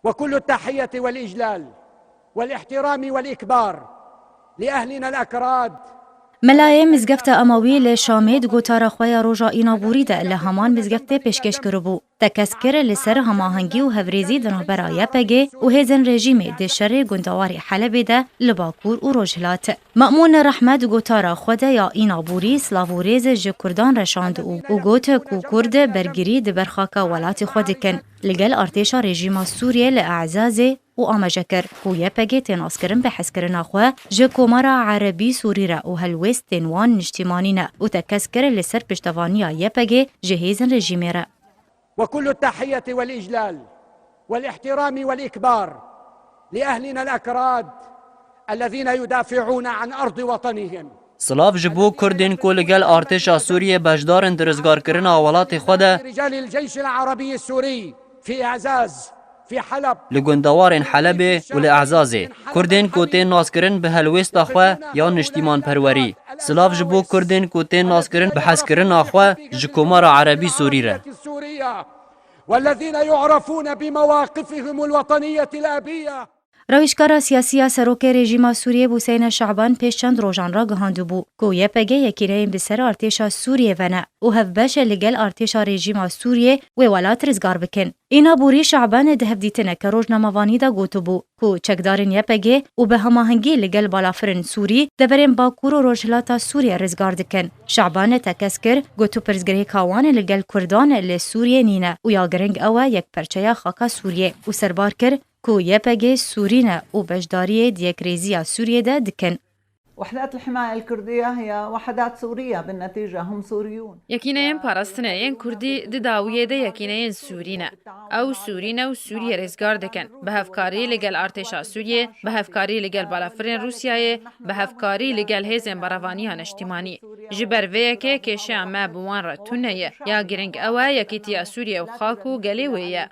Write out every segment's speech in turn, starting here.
وكل التحية والإجلال والاحترام والإكبار لأهلنا الأكراد. ملایه مزگفت اماوی لشامد گوتار خواه روژا اینا بوریده لهمان مزگفت پیشکش کربو. تکسکر لسر هماهنگی و هفریزی دنابرا یپگه و هزن رژیم دشر گندواری حلبه ده لباکور و روجهلات. مأمون رحمت گوتار خود یا اینا بوری سلاوریز جکردان رشاند او گوت کو کرد برگری دبرخاک ولات خود کن. لگل ارتشا رژیم سوریه لأعزازه و آماجه کر و یپگه تناس کرن به حس کرن آخواه جه کمارا عربی سوری را و هلویست تنوان نجتمانی نه و تکس کر لسر پشتوانی یپگه جهیزن رژیمی را. وكل التحية والإجلال والاحترام والإكبار لأهلنا الأكراد الذين يدافعون عن أرض وطنهم. سلاف جبو کردین کو لگل ارتشا سوریه بجدارن درزگار کرن آولات خود رجال الجيش العربي السوري في اعزاز في حلب لگندوارن حلب و لعزاز کردین کو تین ناس کرن به هلویست آخوا یا نشتیمان پروری سلاف جبو کردین کو تین ناس کرن به حس کرن آخوا جکومار عربی سوری را والذين يعرفون بمواقفهم الوطنية الأبية. رویشکارا سیاسی سروک رژیم سوریه حسین شعبان پیش چند روزان را گهاندو بو کو یپگه یکیره بسر ارتشا سوریه ونه او هفبش لگل ارتشا رژیم سوریه و ولات رزگار بکن. اینا بوری شعبان ده هفدیتنه که روزنامه‌وانی دا گوتو بو کو چکدارن یپگه و به هماهنگی لگل بالافرن سوری دبرن باکور و روجهلاتا سوریه رزگار دکن. شعبان تکسکر گوتو پرزگری کاوان لگل کردان لسوریه نینه و یا گرنگ اوه یک پرچه خاکا سوریه و سربار کر کو یپگه سورینه و بجداری دیکریزیا سوریه ده دکن. وحدات الحماية الكردية هي وحدات سورية بالنتيجة هم سوريون. یکینه پاراستنه کردی دداویه ده یکینه سورینه او سورینه و سوریه رزگار دکن به هفکاری لگل ارتشا سوریه به هفکاری لگل بالافرین روسیای به هفکاری لگل هیزن براوانی هنشتیمانی جبر ویه که کشه اما بوان را تونه یا گرنگ اوه یکیتی سوریه و خاکو گلیویه.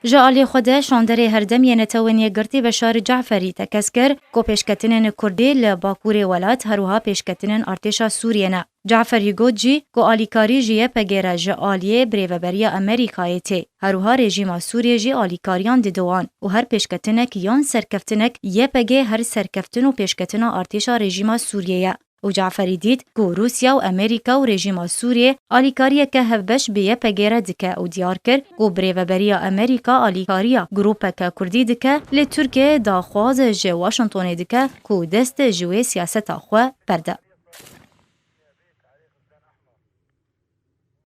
جالی خود شاندر هردم یه نتوانی گرتی بشار جعفری تکسکر کو پیشکتنن کردی لباکور ولات هروها پیشکتنن ارتشا سوریه نه. جعفری گوت جی کو آلیکاری جیه پگیره جالیه بریوبریا امریکای تی. هروها رژیم سوریه جی آلیکاریان دیدوان و هر پیشکتنک یان سرکفتنک یه پگه هر سرکفتن و پیشکتن ارتشا رژیم سوریه. و جعفری دید که روسیا و امریکا و رژیم سوریه آلیکاریه که هفبش به یه پگیره دکه و دیار کرد که بریوبریا امریکا آلیکاریا گروپه که کردی دکه لی ترکیه داخواز جه واشنطونه دکه که دست جوی سیاست آخواه برده.